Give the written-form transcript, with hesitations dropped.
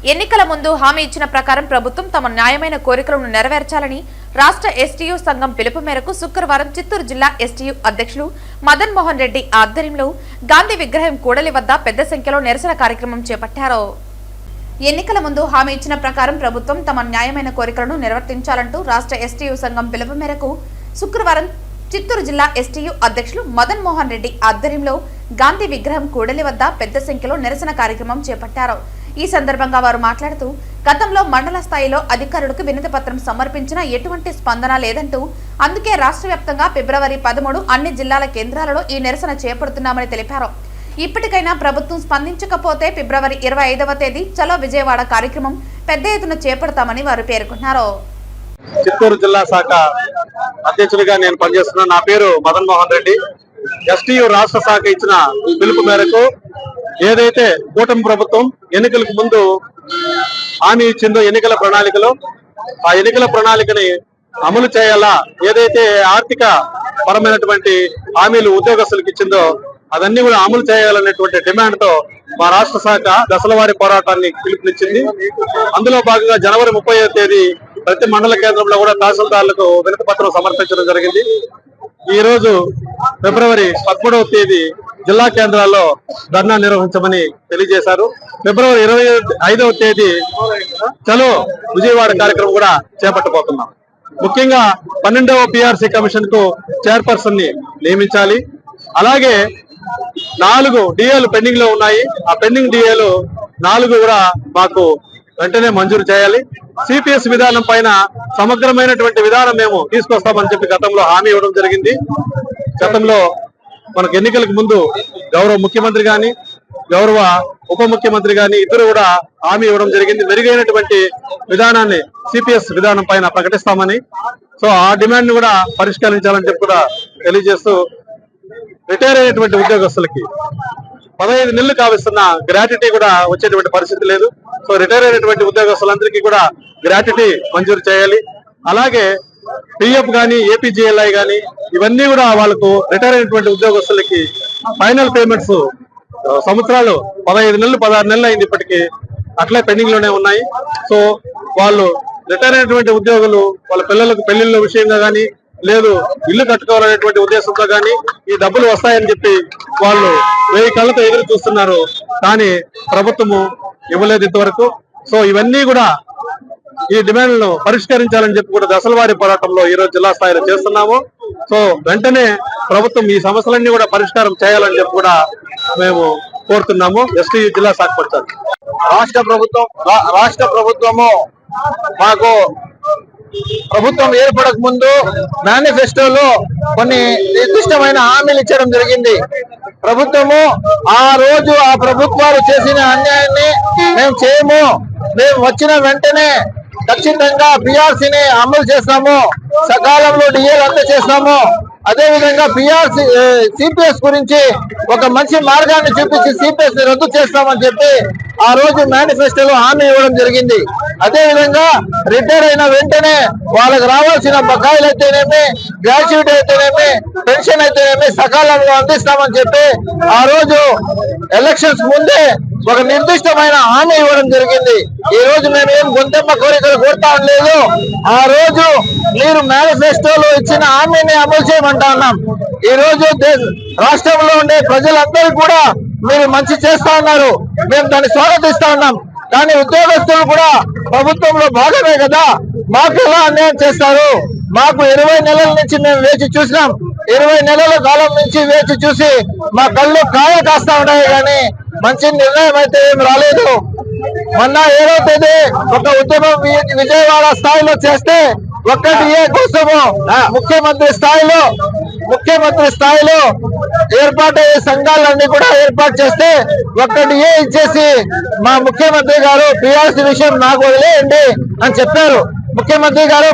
ఎన్నికల ముందు హామీ ఇచ్చిన ప్రకారం ప్రభుత్వం తమ న్యాయమైన కోరికలను నెరవేర్చాలని రాష్ట్ర ఎస్టీయూ సంఘం పిలుపు మేరకు శుక్రవారం చిత్తూరు జిల్లా ఎస్టీయూ అధ్యక్షులు మదన్ మోహన్ రెడ్డి ఆధ్వర్యంలో గాంధీ విగ్రహం కూడలి వద్ద పెద్ద సంఖ్యలో నిరసన కార్యక్రమం చేపట్టారు. ఎన్నికల ముందు హామీ ఇచ్చిన ప్రకారం ప్రభుత్వం తమ న్యాయమైన కోరికలను నిర్వర్తించాలంటూ రాష్ట్ర ఎస్టీయూ సంఘం పిలుపు మేరకు శుక్రవారం చిత్తూరు జిల్లా ఎస్టీయూ అధ్యక్షులు మదన్ మోహన్ రెడ్డి ఆధ్వర్యంలో గాంధీ విగ్రహం కూడలి వద్ద పెద్ద సంఖ్యలో నిరసన కార్యక్రమం చేపట్టారు. ఈ సందర్భంగా వారు మాట్లాడుతూ గతంలో మండల స్థాయిలో అధికారులకు వినతి పత్రం సమర్పించినా ఎటువంటి స్పందన లేదంటూ అందుకే రాష్ట్ర వ్యాప్తంగా ఫిబ్రవరి 13 అన్ని జిల్లాల కేంద్రాలలో ఈ నిరసన చేపడుతున్నామని తెలిపారు. ఇప్పటికైనా ప్రభుత్వం స్పందించకపోతే ఫిబ్రవరి 25వ తేదీ చలో విజయవాడ కార్యక్రమం పెద్ద ఎత్తున చేపడతామని వారు పేర్కొన్నారు. చిత్తూరు జిల్లా శాఖ అధ్యక్షుడిగా నేను పనిచేస్తున్నా. నా పేరు మదన్ మోహన్ రెడ్డి. ఎస్టీయూ రాష్ట్ర శాఖ ఇచ్చిన పిలుపు మేరకు ఏదైతే కూటమి ప్రభుత్వం ఎన్నికలకు ముందు హామీ ఇచ్చిందో ఎన్నికల ప్రణాళికలో ఆ ఎన్నికల ప్రణాళికని అమలు చేయాలా, ఏదైతే ఆర్థిక పరమైనటువంటి హామీలు ఉద్యోగస్తులకు ఇచ్చిందో అదన్నీ కూడా అమలు చేయాలనేటువంటి డిమాండ్ తో మా రాష్ట్ర శాఖ దశల వారీ పోరాటాన్ని పిలుపునిచ్చింది. అందులో భాగంగా జనవరి 30వ తేదీ ప్రతి మండల కేంద్రంలో కూడా తహసీల్దార్లకు వినతి పత్రం సమర్పించడం జరిగింది. ఈ రోజు ఫిబ్రవరి 13వ తేదీ జిల్లా కేంద్రాల్లో ధర్నా నిర్వహించమని తెలియజేశారు. ఫిబ్రవరి 25వ తేదీ చలో విజయవాడ కార్యక్రమం కూడా చేపట్టబోతున్నాం. ముఖ్యంగా 12వ పిఆర్సీ కమిషన్ కు చైర్పర్సన్ ని నియమించాలి. అలాగే 4 డిఏలు పెండింగ్ లో ఉన్నాయి. ఆ పెండింగ్ డిఏలు 4 కూడా మాకు వెంటనే మంజూరు చేయాలి. సిపిఎస్ విధానం పైన సమగ్రమైనటువంటి విధానం మేము తీసుకొస్తామని చెప్పి గతంలో హామీ ఇవ్వడం జరిగింది. గతంలో మనకు ఎన్నికలకు ముందు గౌరవ ముఖ్యమంత్రి గాని గౌరవ ఉప ముఖ్యమంత్రి గాని ఇద్దరు కూడా హామీ ఇవ్వడం జరిగింది. మెరుగైనటువంటి విధానాన్ని సిపిఎస్ విధానం పైన ప్రకటిస్తామని. సో ఆ డిమాండ్ ని కూడా పరిష్కరించాలని చెప్పి కూడా తెలియజేస్తూ రిటైర్ అయినటువంటి ఉద్యోగస్తులకి 15 నెలలు కావిస్తున్న గ్రాట్యుటీ కూడా వచ్చేటువంటి పరిస్థితి లేదు. సో రిటైర్ అయినటువంటి ఉద్యోగస్తులందరికీ కూడా గ్రాట్యుటీ మంజూరు చేయాలి. అలాగే పిఎఫ్ గానీ ఏపీజీఎల్ఐ గానీ ఇవన్నీ కూడా వాళ్ళకు రిటైర్ అయినటువంటి ఉద్యోగస్తులకి ఫైనల్ పేమెంట్స్ సంవత్సరాలు 15 నెలలు 16 నెలలు అయింది, ఇప్పటికీ అట్లే పెండింగ్ లోనే ఉన్నాయి. సో వాళ్ళు రిటైర్ అయినటువంటి ఉద్యోగులు వాళ్ళ పిల్లలకు పెళ్లిళ్ళ విషయంగా గానీ లేదు ఇల్లు కట్టుకోవాలనేటువంటి ఉద్దేశంతో గానీ ఈ డబ్బులు వస్తాయని చెప్పి వాళ్ళు 1000 కళ్ళతో ఎదురు చూస్తున్నారు. కానీ ప్రభుత్వము ఇవ్వలేదు ఇంతవరకు. సో ఇవన్నీ కూడా ఈ డిమాండ్లను పరిష్కరించాలని చెప్పి కూడా దశల వారీ పోరాటంలో ఈ రోజు జిల్లా స్థాయిలో చేస్తున్నాము. సో వెంటనే ప్రభుత్వం ఈ సమస్యలన్నీ కూడా పరిష్కారం చేయాలని చెప్పి కూడా మేము కోరుతున్నాము. ఎస్టీ జిల్లా శాఖ పరిషత్ రాష్ట్ర ప్రభుత్వము మాకు ప్రభుత్వం ఏర్పడక ముందు మేనిఫెస్టోలో కొన్ని నిర్దిష్టమైన హామీలు ఇచ్చడం జరిగింది. ప్రభుత్వము ఆ రోజు ఆ ప్రభుత్వాలు చేసిన అన్యాయాన్ని మేము చేయము, మేము వచ్చిన వెంటనే ఖచ్చితంగా పిఆర్సీని అమలు చేస్తాము, సకాలంలో డిఏలు అందజేస్తాము, అదేవిధంగా పిఆర్సీ సిపిఎస్ గురించి ఒక మంచి మార్గాన్ని చూపించి సిపిఎస్ ని రద్దు చేస్తామని చెప్పి ఆ రోజు మేనిఫెస్టోలో హామీ ఇవ్వడం జరిగింది. అదేవిధంగా రిటైర్ అయిన వెంటనే వాళ్ళకి రావాల్సిన బకాయిలు అయితేనేమి, గ్రాట్యుటీ అయితేనేమి, పెన్షన్ అయితేనేమి సకాలంలో అందిస్తామని చెప్పి ఆ రోజు ఎలక్షన్స్ ముందే ఒక నిర్దిష్టమైన హామీ ఇవ్వడం జరిగింది. ఈ రోజు మేము ఏం గొంతెమ్మ కోరికలు కోరుతా లేదు. ఆ రోజు మీరు మేనిఫెస్టోలో ఇచ్చిన హామీని అమలు చేయమంటా ఉన్నాం. ఈ రోజు రాష్ట్రంలో ఉండే ప్రజలందరూ కూడా మీరు మంచి చేస్తా ఉన్నారు, మేము దాన్ని స్వాగతిస్తా ఉన్నాం. కానీ ఉద్యోగస్తులు కూడా ప్రభుత్వంలో భాగమే కదా, మాకు ఎలా అన్యాయం చేస్తారు? మాకు 20 నెలల నుంచి మేము వేచి చూసినాం. 20 నెలల కాలం నుంచి వేచి చూసి మా కళ్ళు కాయ కాస్తా ఉన్నాయి, కానీ మంచి నిర్ణయం అయితే ఏం రాలేదు. మొన్న 7వ తేదీ ఒక ఉద్యమం విజయవాడ స్థాయిలో చేస్తే ఒక్కటి కోసము ముఖ్యమంత్రి స్థాయిలో ఏర్పాటయ్యే సంఘాలన్నీ కూడా ఏర్పాటు చేస్తే ఒక్కటి ఇచ్చేసి మా ముఖ్యమంత్రి గారు పిఆర్సీ విషయం నాకు వదిలేయండి అని చెప్పారు. ముఖ్యమంత్రి గారు